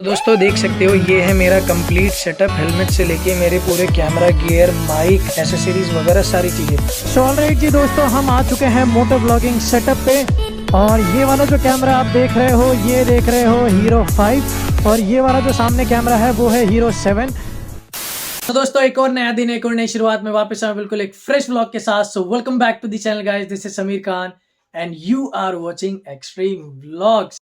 दोस्तों देख सकते हो ये है मेरा कंप्लीट सेटअप, हेलमेट से लेके मेरे पूरे कैमरा गियर, माइक, एसेसरीज वगैरह सारी चीज़ें। सो ऑलराइट जी दोस्तों, हम आ चुके हैं मोटो ब्लॉगिंग सेटअप पे। और ये वाला जो कैमरा आप देख रहे हो, ये देख रहे हो हीरो 5, और ये वाला जो सामने कैमरा है वो है हीरो 7। तो दोस्तों एक और नया दिन, एक और नई शुरुआत में वापस आया बिल्कुल एक फ्रेश ब्लॉग के साथ। So welcome back to the channel guys, this is Sameer Khan and you are watching extreme vlogs.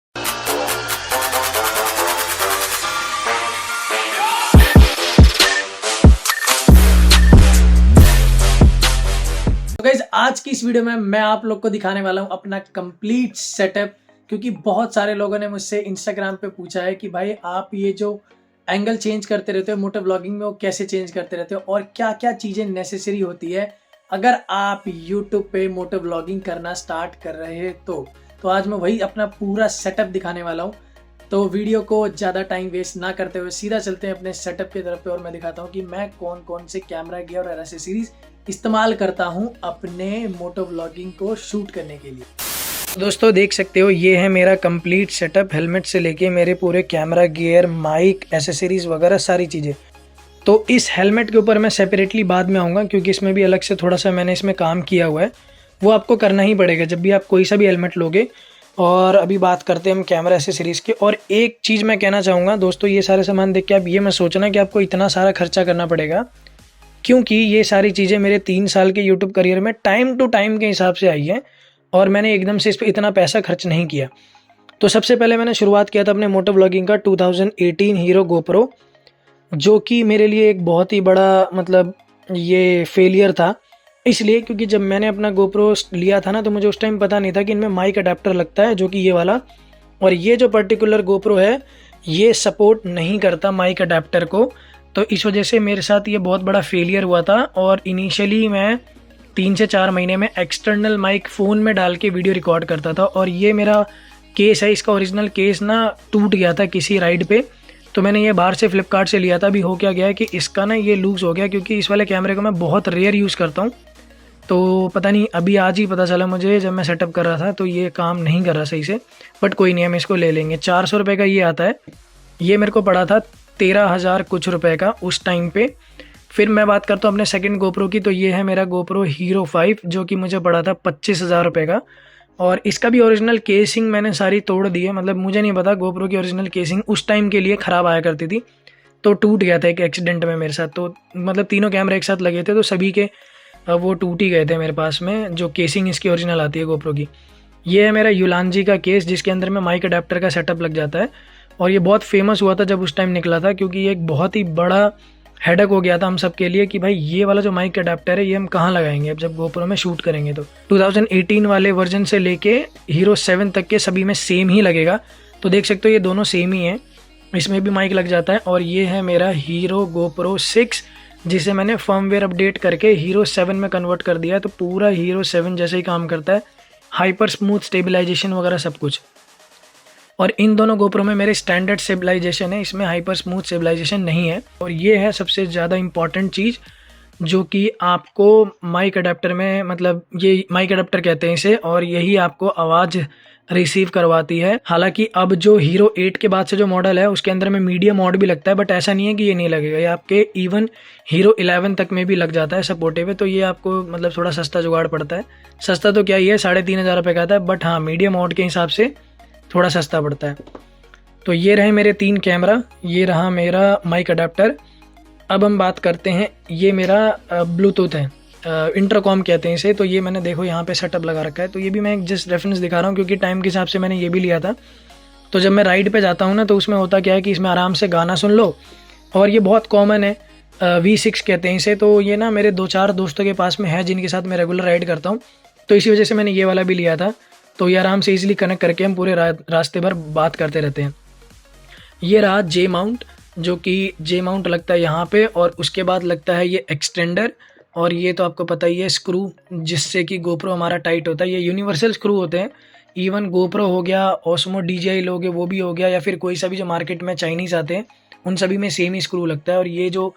तो गाइस आज की इस वीडियो में मैं आप लोग को दिखाने वाला हूं अपना कंप्लीट सेटअप, क्योंकि बहुत सारे लोगों ने मुझसे इंस्टाग्राम पे पूछा है कि भाई आप ये जो एंगल चेंज करते रहते हो मोटो व्लॉगिंग में, वो कैसे चेंज करते रहते हो और क्या क्या चीज़ें नेसेसरी होती है अगर आप यूट्यूब पे मोटो व्लॉगिंग करना स्टार्ट कर रहे हैं। तो आज मैं वही अपना पूरा सेटअप दिखाने वाला हूँ। तो वीडियो को ज़्यादा टाइम वेस्ट ना करते हुए सीधा चलते हैं अपने सेटअप की तरफ पे, और मैं दिखाता हूँ कि मैं कौन कौन से कैमरा गियर और एसेसरीज इस्तेमाल करता हूँ अपने मोटो व्लॉगिंग को शूट करने के लिए। दोस्तों देख सकते हो ये है मेरा कंप्लीट सेटअप, हेलमेट से लेके मेरे पूरे कैमरा गियर, माइक, एसेसरीज वगैरह सारी चीज़ें। तो इस हेलमेट के ऊपर मैं सेपरेटली बाद में आऊँगा, क्योंकि इसमें भी अलग से थोड़ा सा मैंने इसमें काम किया हुआ है, वो आपको करना ही पड़ेगा जब भी आप कोई सा भी हेलमेट लोगे। और अभी बात करते हैं हम कैमरा एसेसरीज़ की। और एक चीज़ मैं कहना चाहूँगा दोस्तों, ये सारे सामान देख के आप ये मत सोचना कि आपको इतना सारा खर्चा करना पड़ेगा, क्योंकि ये सारी चीज़ें मेरे 3 साल के यूट्यूब करियर में टाइम टू टाइम के हिसाब से आई हैं और मैंने एकदम से इस पर इतना पैसा खर्च नहीं किया। तो सबसे पहले मैंने शुरुआत किया था अपने मोटो व्लॉगिंग का 2018 हीरो गोप्रो, जो कि मेरे लिए एक बहुत ही बड़ा ये फेलियर था। इसलिए क्योंकि जब मैंने अपना गोप्रो लिया था ना, तो मुझे उस टाइम पता नहीं था कि इनमें माइक अडेप्टर लगता है, जो कि ये वाला, और ये जो पर्टिकुलर गोप्रो है ये सपोर्ट नहीं करता माइक अडेप्टर को। तो इस वजह से मेरे साथ ये बहुत बड़ा फेलियर हुआ था। और इनिशियली मैं 3 से 4 महीने में एक्सटर्नल माइक फ़ोन में डाल के वीडियो रिकॉर्ड करता था। और ये मेरा केस है, इसका ओरिजिनल केस ना टूट गया था किसी राइड पे, तो मैंने ये बाहर से फ्लिपकार्ट से लिया था। अभी हो क्या गया है कि इसका ना ये लूज़ हो गया, क्योंकि इस वाले कैमरे को मैं बहुत रेयर यूज़ करता हूँ। तो पता नहीं, अभी आज ही पता चला मुझे जब मैं सेटअप कर रहा था, तो ये काम नहीं कर रहा सही से। बट कोई नहीं, हम इसको ले लेंगे। 400 रुपये का ये आता है। ये मेरे को पड़ा था 13,000 कुछ रुपए का उस टाइम पे। फिर मैं बात करता हूँ अपने सेकंड गोप्रो की, तो ये है मेरा गोप्रो हीरो 5, जो कि मुझे पड़ा था 25,000 रुपये का। और इसका भी ओरिजिनल केसिंग मैंने सारी तोड़ दी है। मुझे नहीं पता, गोप्रो की ओरिजिनल केसिंग उस टाइम के लिए ख़राब आया करती थी, तो टूट गया था एक एक्सीडेंट में मेरे साथ। तो तीनों कैमरे एक साथ लगे थे, तो सभी के वो टूट ही गए थे मेरे पास में, जो केसिंग इसकी ओरिजिनल आती है गोप्रो की। ये है मेरा युलांजी का केस, जिसके अंदर में माइक अडेप्टर का सेटअप लग जाता है। और ये बहुत फेमस हुआ था जब उस टाइम निकला था, क्योंकि ये एक बहुत ही बड़ा हेडक हो गया था हम सब के लिए कि भाई ये वाला जो माइक अडेप्टर है ये हम कहाँ लगाएंगे अब जब गोप्रो में शूट करेंगे। तो 2018 वाले वर्जन से लेके हीरो 7 तक के सभी में सेम ही लगेगा। तो देख सकते हो ये दोनों सेम ही हैं, इसमें भी माइक लग जाता है। और ये है मेरा हीरो गोप्रो 6, जिसे मैंने फर्मवेयर अपडेट करके हीरो 7 में कन्वर्ट कर दिया है। तो पूरा हीरो 7 जैसे ही काम करता है, हाइपर स्मूथ स्टेबलाइजेशन वगैरह सब कुछ। और इन दोनों गोप्रो में मेरे स्टैंडर्ड स्टेबलाइजेशन है, इसमें हाइपर स्मूथ स्टेबलाइजेशन नहीं है। और ये है सबसे ज़्यादा इम्पॉर्टेंट चीज़, जो कि आपको माइक अडेप्टर में, ये माइक अडेप्टर कहते हैं इसे, और यही आपको आवाज़ रिसीव करवाती है। हालांकि अब जो हीरो 8 के बाद से जो मॉडल है उसके अंदर में मीडिया मोड भी लगता है, बट ऐसा नहीं है कि ये नहीं लगेगा, ये आपके इवन हीरो 11 तक में भी लग जाता है सपोर्टिव है। तो ये आपको थोड़ा सस्ता जुगाड़ पड़ता है। सस्ता तो क्या ही है, 3,500 रुपये का आता है, बट हाँ मीडिया मोड के हिसाब से थोड़ा सस्ता पड़ता है। तो ये रहे मेरे 3 कैमरा, ये रहा मेरा माइक अडेप्टर। अब हम बात करते हैं, ये मेरा ब्लूटूथ है, इंटरकॉम कहते हैं इसे। तो ये मैंने देखो यहाँ पे सेटअप लगा रखा है। तो ये भी मैं एक जस्ट रेफरेंस दिखा रहा हूँ, क्योंकि टाइम के हिसाब से मैंने ये भी लिया था। तो जब मैं राइड पे जाता हूँ ना, तो उसमें होता क्या है कि इसमें आराम से गाना सुन लो। और ये बहुत कॉमन है, V6 कहते हैं इसे। तो ये ना मेरे 2-4 दोस्तों के पास में है, जिनके साथ मैं रेगुलर राइड करता हूँ, तो इसी वजह से मैंने ये वाला भी लिया था। तो ये आराम से इजीली कनेक्ट करके हम पूरे रास्ते भर बात करते रहते हैं। ये रहा जे माउंट, जो कि जे माउंट लगता है यहाँ पे, और उसके बाद लगता है ये एक्सटेंडर। और ये तो आपको पता ही है, स्क्रू जिससे कि गोप्रो हमारा टाइट होता है। ये यूनिवर्सल स्क्रू होते हैं, इवन गोप्रो हो गया, ओस्मो DJI लोगे वो भी हो गया, या फिर कोई सा भी जो मार्केट में चाइनीज़ आते हैं उन सभी में सेम ही स्क्रू लगता है। और ये जो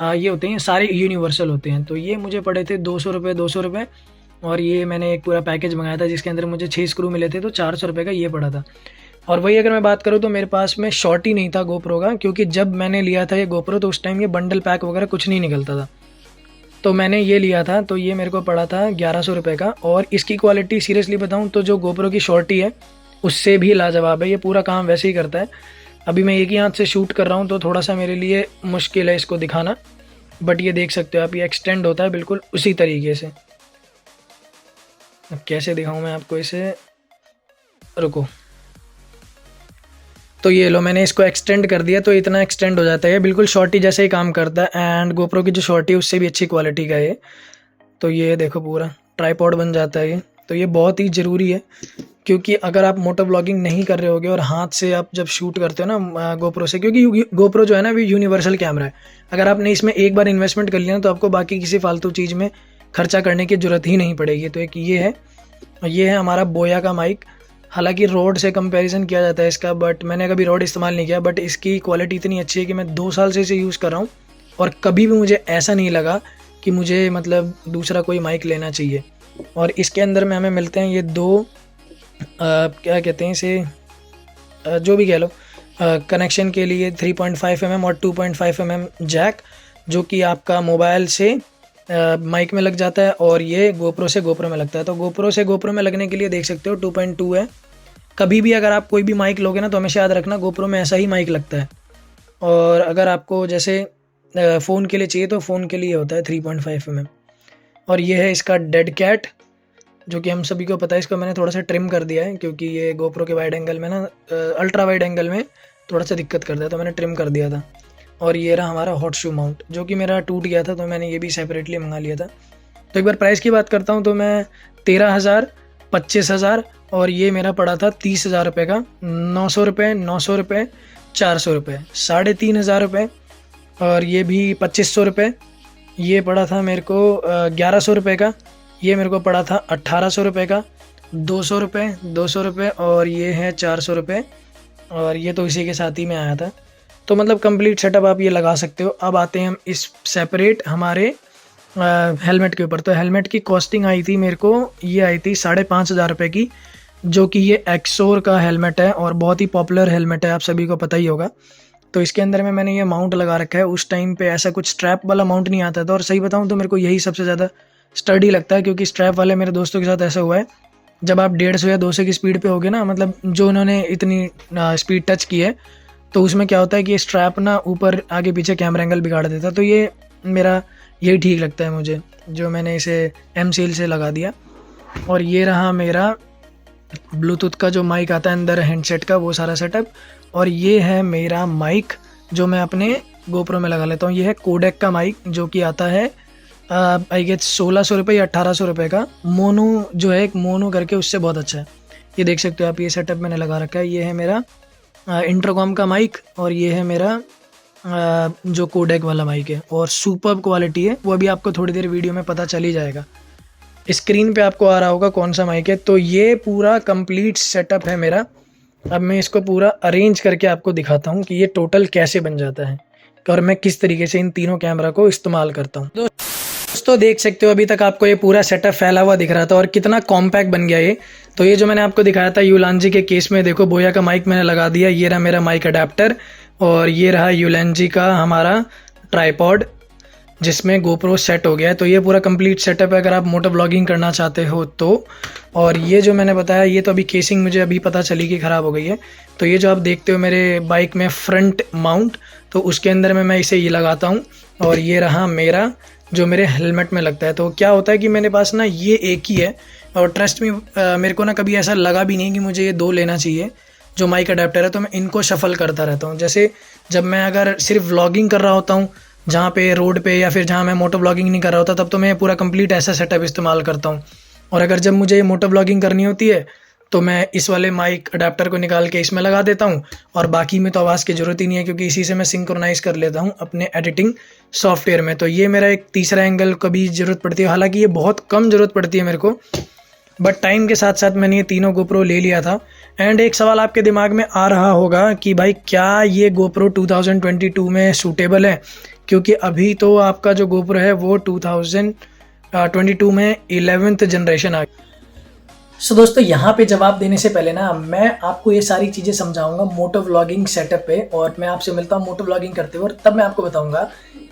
ये होते हैं सारे यूनिवर्सल होते हैं। तो ये मुझे पड़े थे 200 रुपये। और ये मैंने एक पूरा पैकेज मंगाया था, जिसके अंदर मुझे 6 स्क्रू मिले थे, तो 400 रुपये का ये पड़ा था। और वही अगर मैं बात करूँ तो मेरे पास में शॉर्ट ही नहीं था गोप्रो का, क्योंकि जब मैंने लिया था ये गोप्रो तो उस टाइम ये बंडल पैक वगैरह कुछ नहीं निकलता था। तो मैंने ये लिया था, तो ये मेरे को पड़ा था 1100 रुपये का। और इसकी क्वालिटी सीरियसली बताऊँ तो जो गोप्रो की शॉर्टी है उससे भी लाजवाब है। ये पूरा काम वैसे ही करता है। अभी मैं एक ही हाथ से शूट कर रहा हूँ तो थोड़ा सा मेरे लिए मुश्किल है इसको दिखाना, बट ये देख सकते हो आप, ये एक्सटेंड होता है बिल्कुल उसी तरीके से। अब कैसे दिखाऊँ मैं आपको इसे, रुको। तो ये लो, मैंने इसको एक्सटेंड कर दिया तो इतना एक्सटेंड हो जाता है, बिल्कुल शॉर्टी जैसे ही काम करता है। एंड गोप्रो की जो शॉर्टी है उससे भी अच्छी क्वालिटी का है ये। तो ये देखो पूरा ट्राइपॉड बन जाता है ये। तो ये बहुत ही ज़रूरी है, क्योंकि अगर आप मोटो ब्लॉगिंग नहीं कर रहे होगे और हाथ से आप जब शूट करते हो ना गोप्रो से, क्योंकि गोप्रो जो है ना वो यूनिवर्सल कैमरा है। अगर आपने इसमें एक बार इन्वेस्टमेंट कर लिया ना तो आपको बाकी किसी फालतू चीज़ में खर्चा करने की ज़रूरत ही नहीं पड़ेगी। तो एक ये है हमारा बोया का माइक। हालांकि रोड से कंपैरिजन किया जाता है इसका, बट मैंने कभी रोड इस्तेमाल नहीं किया। बट इसकी क्वालिटी इतनी अच्छी है कि मैं 2 साल से इसे यूज़ कर रहा हूँ और कभी भी मुझे ऐसा नहीं लगा कि मुझे मतलब दूसरा कोई माइक लेना चाहिए। और इसके अंदर में हमें मिलते हैं ये 2 क्या कहते हैं इसे, जो भी कह लो, कनेक्शन के लिए 3.5 mm और 2.5 mm जैक, जो कि आपका मोबाइल से माइक में लग जाता है और ये गोप्रो से गोप्रो में लगता है। तो गोप्रो से गोप्रो में लगने के लिए देख सकते हो 2.2 है। कभी भी अगर आप कोई भी माइक लोगे ना तो हमेशा याद रखना गोप्रो में ऐसा ही माइक लगता है। और अगर आपको जैसे फ़ोन के लिए चाहिए तो फ़ोन के लिए होता है 3.5 mm। और ये है इसका डेड कैट, जो कि हम सभी को पता है। इसको मैंने थोड़ा सा ट्रिम कर दिया है क्योंकि ये गोप्रो के वाइड एंगल में ना अल्ट्रा वाइड एंगल में थोड़ा सा दिक्कत करता है, तो मैंने ट्रिम कर दिया था। और ये रहा हमारा हॉट शू माउंट, जो कि मेरा टूट गया था तो मैंने ये भी सेपरेटली मंगा लिया था। तो एक बार प्राइस की बात करता हूँ तो मैं 13,000, 25,000 और ये मेरा पड़ा था 30,000 रुपये का। 900 रुपये, 900 रुपये, 400 रुपये, 3,500 रुपये और ये भी 2,500 रुपये। ये पड़ा था मेरे को 1,100 रुपये का। ये मेरे को पड़ा था 1,800 रुपये का। 200 रुपये, 200 रुपये और ये है 400 रुपये। और ये तो इसी के साथ ही में आया था। तो मतलब कंप्लीट सेटअप आप ये लगा सकते हो। अब आते हैं हम इस सेपरेट हमारे हेलमेट के ऊपर। तो हेलमेट की कॉस्टिंग आई थी मेरे को, ये आई थी 5,500 रुपये की, जो कि ये एक्सोर का हेलमेट है और बहुत ही पॉपुलर हेलमेट है, आप सभी को पता ही होगा। तो इसके अंदर में मैंने ये माउंट लगा रखा है। उस टाइम पे ऐसा कुछ स्ट्रैप वाला माउंट नहीं आता था, और सही बताऊँ तो मेरे को यही सबसे ज़्यादा स्टडी लगता है, क्योंकि स्ट्रैप वाले मेरे दोस्तों के साथ ऐसा हुआ है, जब आप 150 या 200 की स्पीड पे होगे ना, मतलब जो उन्होंने इतनी स्पीड टच की है, तो उसमें क्या होता है कि स्ट्रैप ना ऊपर आगे पीछे कैमरा एंगल बिगाड़ देता। तो ये मेरा यही ठीक लगता है मुझे, जो मैंने इसे एम सील से लगा दिया। और ये रहा मेरा ब्लूटूथ का जो माइक आता है अंदर हैंडसेट का, वो सारा सेटअप। और ये है मेरा माइक जो मैं अपने गोप्रो में लगा लेता हूँ। ये है कोडेक का माइक, जो कि आता है आई गेस 1,600 रुपये या 1,800 रुपये का। मोनो जो है, एक मोनो करके, उससे बहुत अच्छा है। ये देख सकते हो आप, ये सेटअप मैंने लगा रखा है। ये है मेरा इंटरकॉम का माइक और ये है मेरा जो कोडेक वाला माइक है, और सुपर्ब क्वालिटी है। वो अभी आपको थोड़ी देर वीडियो में पता चल ही जाएगा। स्क्रीन पे आपको आ रहा होगा कौन सा माइक है। तो ये पूरा कंप्लीट सेटअप है मेरा। अब मैं इसको पूरा अरेंज करके आपको दिखाता हूँ कि ये टोटल कैसे बन जाता है और मैं किस तरीके से इन तीनों कैमरा को इस्तेमाल करता हूँ। दोस्तों देख सकते हो अभी तक आपको ये पूरा सेटअप फैला हुआ दिख रहा था और कितना कॉम्पैक्ट बन गया ये। तो ये जो मैंने आपको दिखाया था यूलांजी के केस में, देखो बोया का माइक मैंने लगा दिया। ये रहा मेरा माइक अडेप्टर और ये रहा यूलांजी का हमारा ट्राइपॉड, जिसमें गोप्रो सेट हो गया है। तो ये पूरा कंप्लीट सेटअप है अगर आप मोटो ब्लॉगिंग करना चाहते हो तो। और ये जो मैंने बताया, ये तो अभी केसिंग मुझे अभी पता चली कि ख़राब हो गई है। तो ये जो आप देखते हो मेरे बाइक में फ्रंट माउंट, तो उसके अंदर में मैं इसे ये लगाता हूँ। और ये रहा मेरा जो मेरे हेलमेट में लगता है। तो क्या होता है कि मेरे पास ना ये एक ही है, और ट्रस्ट में मेरे को ना कभी ऐसा लगा भी नहीं कि मुझे ये 2 लेना चाहिए जो माइक अडेप्टर है। तो मैं इनको शफल करता रहता हूँ। जैसे जब मैं अगर सिर्फ व्लॉगिंग कर रहा होता हूँ जहाँ पे रोड पे, या फिर जहाँ मैं मोटो ब्लॉगिंग नहीं कर रहा होता, तब तो मैं पूरा कंप्लीट ऐसा सेटअप इस्तेमाल करता हूँ। और अगर जब मुझे मोटो ब्लॉगिंग करनी होती है तो मैं इस वाले माइक अडेप्टर को निकाल के इसमें लगा देता हूँ, और बाकी में तो आवाज़ की ज़रूरत ही नहीं है, क्योंकि इसी से मैं सिंक्रोनाइज़ कर लेता हूँ अपने एडिटिंग सॉफ्टवेयर में। तो ये मेरा एक तीसरा एंगल कभी ज़रूरत पड़ती है, हालांकि ये बहुत कम ज़रूरत पड़ती है मेरे को, बट टाइम के साथ साथ मैंने ये तीनों गोप्रो ले लिया था। एंड एक सवाल आपके दिमाग में आ रहा होगा कि भाई क्या ये गोप्रो 2022 में सूटेबल है, क्योंकि अभी तो आपका जो गोप्रो है वो 2022 में 11th जनरेशन आ गई। सो दोस्तों यहाँ पे जवाब देने से पहले ना मैं आपको ये सारी चीज़ें समझाऊंगा मोटो व्लॉगिंग सेटअप पे, और मैं आपसे मिलता हूँ मोटो व्लॉगिंग करते हुए, और तब मैं आपको बताऊंगा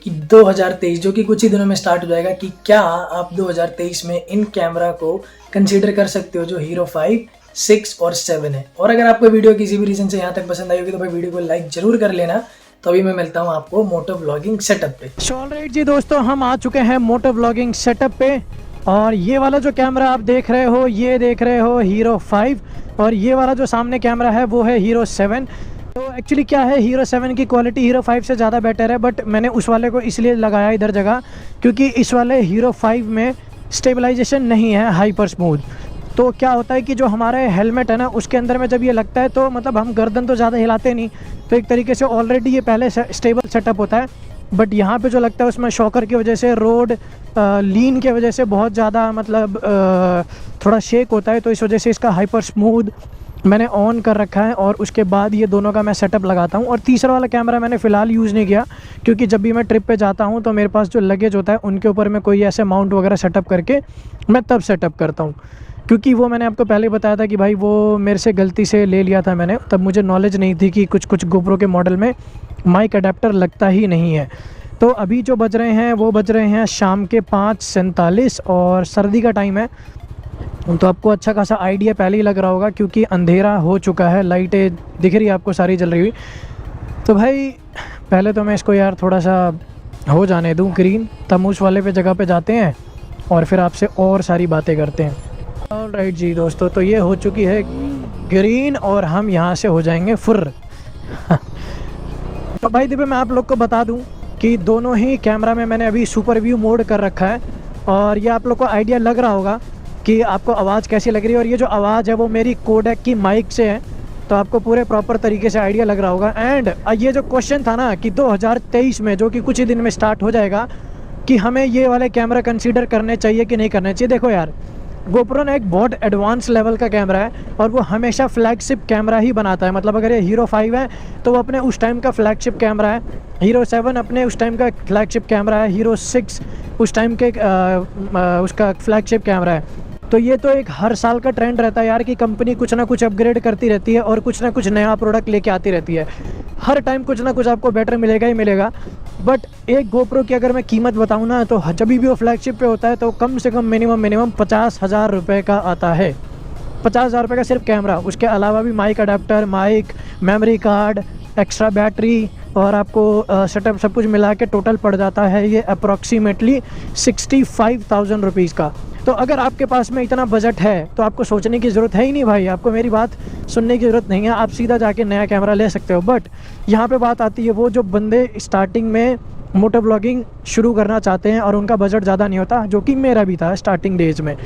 कि 2023 जो कि कुछ ही दिनों में स्टार्ट हो जाएगा कि क्या आप 2023 में इन कैमरा को कंसीडर कर सकते हो जो हीरो 5, 6 और 7 है। और अगर आपको वीडियो किसी भी रीजन से यहाँ तक पसंद आई होगी तो भाई वीडियो को लाइक जरूर कर लेना। तो अभी मैं मिलता हूँ आपको मोटो व्लॉगिंग सेटअप पे। ऑलराइट जी दोस्तों, हम आ चुके हैं मोटो व्लॉगिंग सेटअप पे, और ये वाला जो कैमरा आप देख रहे हो, ये देख रहे हो हीरो 5, और ये वाला जो सामने कैमरा है वो है हीरो 7। तो एक्चुअली क्या है, हीरो 7 की क्वालिटी हीरो 5 से ज़्यादा बेटर है, बट मैंने उस वाले को इसलिए लगाया इधर जगह क्योंकि इस वाले हीरो 5 में स्टेबलाइजेशन नहीं है हाइपर स्मूथ। तो क्या होता है कि जो हमारे हेलमेट है ना उसके अंदर में जब ये लगता है तो मतलब हम गर्दन तो ज़्यादा हिलाते नहीं, तो एक तरीके से ऑलरेडी ये पहले स्टेबल सेटअप होता है। बट यहाँ पे जो लगता है उसमें शॉकर की वजह से, रोड लीन की वजह से बहुत ज़्यादा मतलब थोड़ा शेक होता है, तो इस वजह से इसका हाइपर स्मूथ मैंने ऑन कर रखा है, और उसके बाद ये दोनों का मैं सेटअप लगाता हूँ। और तीसरा वाला कैमरा मैंने फ़िलहाल यूज़ नहीं किया क्योंकि जब भी मैं ट्रिप पे जाता हूँ तो मेरे पास जो लगेज होता है उनके ऊपर मैं कोई ऐसे माउंट वगैरह सेटअप करके मैं तब सेटअप करता हूँ, क्योंकि वो मैंने आपको पहले बताया था कि भाई वो मेरे से गलती से ले लिया था मैंने, तब मुझे नॉलेज नहीं थी कि कुछ गोप्रो के मॉडल में माइक अडेप्टर लगता ही नहीं है। तो अभी जो बज रहे हैं वो बज रहे हैं शाम के 5:47 और सर्दी का टाइम है, तो आपको अच्छा खासा आइडिया पहले ही लग रहा होगा क्योंकि अंधेरा हो चुका है, लाइटें दिख रही है आपको सारी जल रही हुई। तो भाई पहले तो मैं इसको यार थोड़ा सा हो जाने दूं ग्रीन, तब उस वाले पे जगह पे जाते हैं और फिर आपसे और सारी बातें करते हैं। ऑलराइट जी दोस्तों, तो ये हो चुकी है ग्रीन और हम यहाँ से हो जाएंगे फुर्र। तो भाई देखिए मैं आप लोग को बता दूं कि दोनों ही कैमरा में मैंने अभी सुपर व्यू मोड कर रखा है, और ये आप लोग को आइडिया लग रहा होगा कि आपको आवाज़ कैसी लग रही है। और ये जो आवाज़ है वो मेरी कोडेक की माइक से है, तो आपको पूरे प्रॉपर तरीके से आइडिया लग रहा होगा। एंड ये जो क्वेश्चन था ना कि 2023 में जो कि कुछ ही दिन में स्टार्ट हो जाएगा कि हमें ये वाले कैमरा कंसीडर करने चाहिए कि नहीं करने चाहिए। देखो यार, गोप्रो ने एक बहुत एडवांस लेवल का कैमरा है और वो हमेशा फ्लैगशिप कैमरा ही बनाता है। मतलब अगर ये हीरो 5 है तो वो अपने उस टाइम का फ्लैगशिप कैमरा है, हीरो 7 अपने उस टाइम का फ्लैगशिप कैमरा है, हीरो 6 उस टाइम के उसका फ्लैगशिप कैमरा है। तो ये तो एक हर साल का ट्रेंड रहता है यार कि कंपनी कुछ ना कुछ अपग्रेड करती रहती है और कुछ ना कुछ नया प्रोडक्ट लेके आती रहती है। हर टाइम कुछ ना कुछ आपको बेटर मिलेगा ही मिलेगा। बट एक गोप्रो की अगर मैं कीमत बताऊँ ना, तो जब भी वो फ्लैगशिप पे होता है तो कम से कम मिनिमम 50,000 रुपये का आता है। 50,000 रुपये का सिर्फ कैमरा, उसके अलावा भी mic adapter, mic, memory card, extra battery और आपको सेटअप सब कुछ मिला के टोटल पड़ जाता है ये अप्रॉक्सीमेटली 65,000 रुपीज़ का। तो अगर आपके पास में इतना बजट है तो आपको सोचने की ज़रूरत है ही नहीं भाई, आपको मेरी बात सुनने की ज़रूरत नहीं है, आप सीधा जाके नया कैमरा ले सकते हो। बट यहाँ पे बात आती है वो जो बंदे स्टार्टिंग में मोटो ब्लॉगिंग शुरू करना चाहते हैं और उनका बजट ज़्यादा नहीं होता, जो कि मेरा भी था स्टार्टिंग डेज में।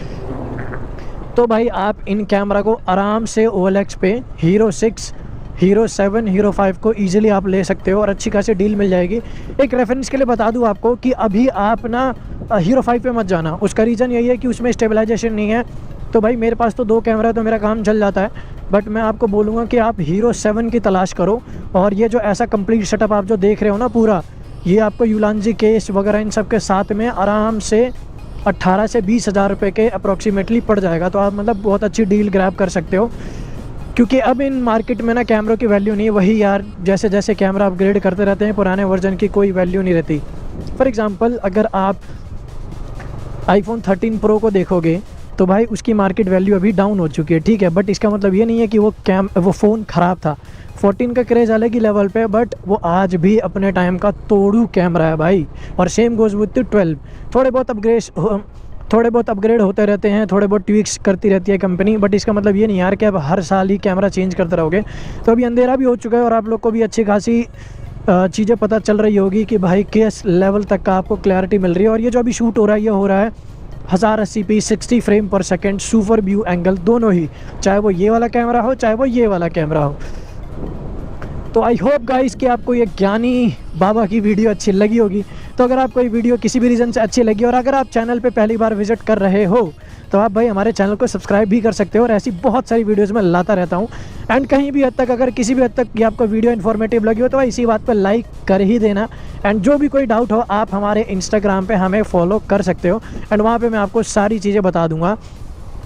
तो भाई आप इन कैमरा को आराम से OLX पे हीरो 6, हीरो 7, हीरो 5 को ईजिली आप ले सकते हो और अच्छी खासी डील मिल जाएगी। एक रेफरेंस के लिए बता दूं आपको कि अभी आप ना हीरो 5 पे मत जाना, उसका रीज़न यही है कि उसमें स्टेबलाइजेशन नहीं है। तो भाई मेरे पास तो 2 कैमरा है तो मेरा काम चल जाता है, बट मैं आपको बोलूँगा कि आप हीरो 7 की तलाश करो। और ये जो ऐसा कंप्लीट सेटअप आप जो देख रहे हो ना पूरा, ये आपको यूलांजी केस वगैरह इन सब के साथ में आराम से 18 से 20,000 रुपये के अप्रॉक्सीमेटली पड़ जाएगा। तो आप मतलब बहुत अच्छी डील ग्रैब कर सकते हो, क्योंकि अब इन मार्केट में ना कैमरों की वैल्यू नहीं है। वही यार जैसे जैसे कैमरा अपग्रेड करते रहते हैं पुराने वर्जन की कोई वैल्यू नहीं रहती। फॉर एग्ज़ाम्पल अगर आप iPhone 13 Pro को देखोगे तो भाई उसकी मार्केट वैल्यू अभी डाउन हो चुकी है, ठीक है, बट इसका मतलब ये नहीं है कि वो फ़ोन ख़राब था। 14 का क्रेज़ अलग ही लेवल पे, बट वो आज भी अपने टाइम का तोड़ू कैमरा है भाई। और सेम गोज़ विद 12। थोड़े बहुत अपग्रेड होते रहते हैं, थोड़े बहुत ट्विक्स करती रहती है कंपनी, बट इसका मतलब ये नहीं यार कि अब हर साल ही कैमरा चेंज करते रहोगे। तो अभी अंधेरा भी हो चुका है और आप लोग को भी अच्छी खासी चीज़ें पता चल रही होगी कि भाई किस लेवल तक का आपको क्लैरिटी मिल रही है। और ये जो अभी शूट हो रहा है ये हो रहा है 1080p 60 फ्रेम पर सेकेंड सुपर व्यू एंगल, दोनों ही, चाहे वो ये वाला कैमरा हो चाहे वो ये वाला कैमरा हो। तो आई होप गाइस कि आपको ये ज्ञानी बाबा की वीडियो अच्छी लगी होगी। तो अगर आपको ये वीडियो किसी भी रीज़न से अच्छी लगी और अगर आप चैनल पे पहली बार विजिट कर रहे हो तो आप भाई हमारे चैनल को सब्सक्राइब भी कर सकते हो, और ऐसी बहुत सारी वीडियोस मैं लाता रहता हूँ। एंड कहीं भी हद तक अगर किसी भी हद तक ये आपको वीडियो इन्फॉर्मेटिव लगी हो तो भाई इसी बात पर लाइक कर ही देना। एंड जो भी कोई डाउट हो आप हमारे इंस्टाग्राम पे हमें फॉलो कर सकते हो, एंड वहाँ पे मैं आपको सारी चीज़ें बता दूँगा।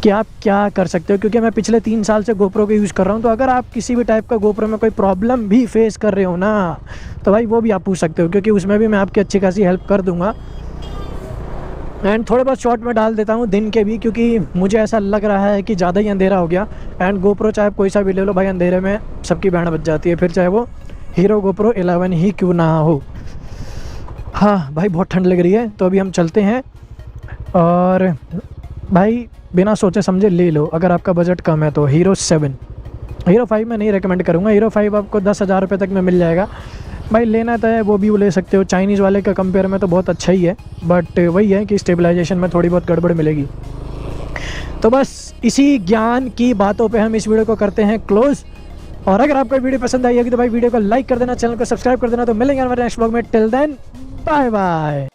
कि आप क्या कर सकते हो, क्योंकि मैं पिछले 3 साल से GoPro को यूज़ कर रहा हूँ। तो अगर आप किसी भी टाइप का GoPro में कोई प्रॉब्लम भी फेस कर रहे हो ना, तो भाई वो भी आप पूछ सकते हो, क्योंकि उसमें भी मैं आपकी अच्छी खासी हेल्प कर दूँगा। एंड थोड़े बहुत शॉट में डाल देता हूँ दिन के भी, क्योंकि मुझे ऐसा लग रहा है कि ज़्यादा ही अंधेरा हो गया। एंड GoPro चाहे कोई सा भी ले लो भाई, अंधेरे में सबकी बैंड बज जाती है, फिर चाहे वो हीरो GoPro 11 ही क्यों ना हो। हाँ भाई बहुत ठंड लग रही है, तो अभी हम चलते हैं। और भाई बिना सोचे समझे ले लो, अगर आपका बजट कम है तो हीरो 7। हीरो 5 मैं नहीं रेकमेंड करूँगा। हीरो 5 आपको 10,000 रुपये तक में मिल जाएगा भाई। लेना तो है वो भी ले सकते हो, चाइनीज़ वाले का कंपेयर में तो बहुत अच्छा ही है, बट वही है कि स्टेबलाइजेशन में थोड़ी बहुत गड़बड़ मिलेगी। तो बस इसी ज्ञान की बातों पे हम इस वीडियो को करते हैं क्लोज़। और अगर आपको वीडियो पसंद आई होगी तो भाई वीडियो को लाइक कर देना, चैनल को सब्सक्राइब कर देना। तो मिलेंगे हमारे नेक्स्ट ब्लॉग में। Till then bye bye.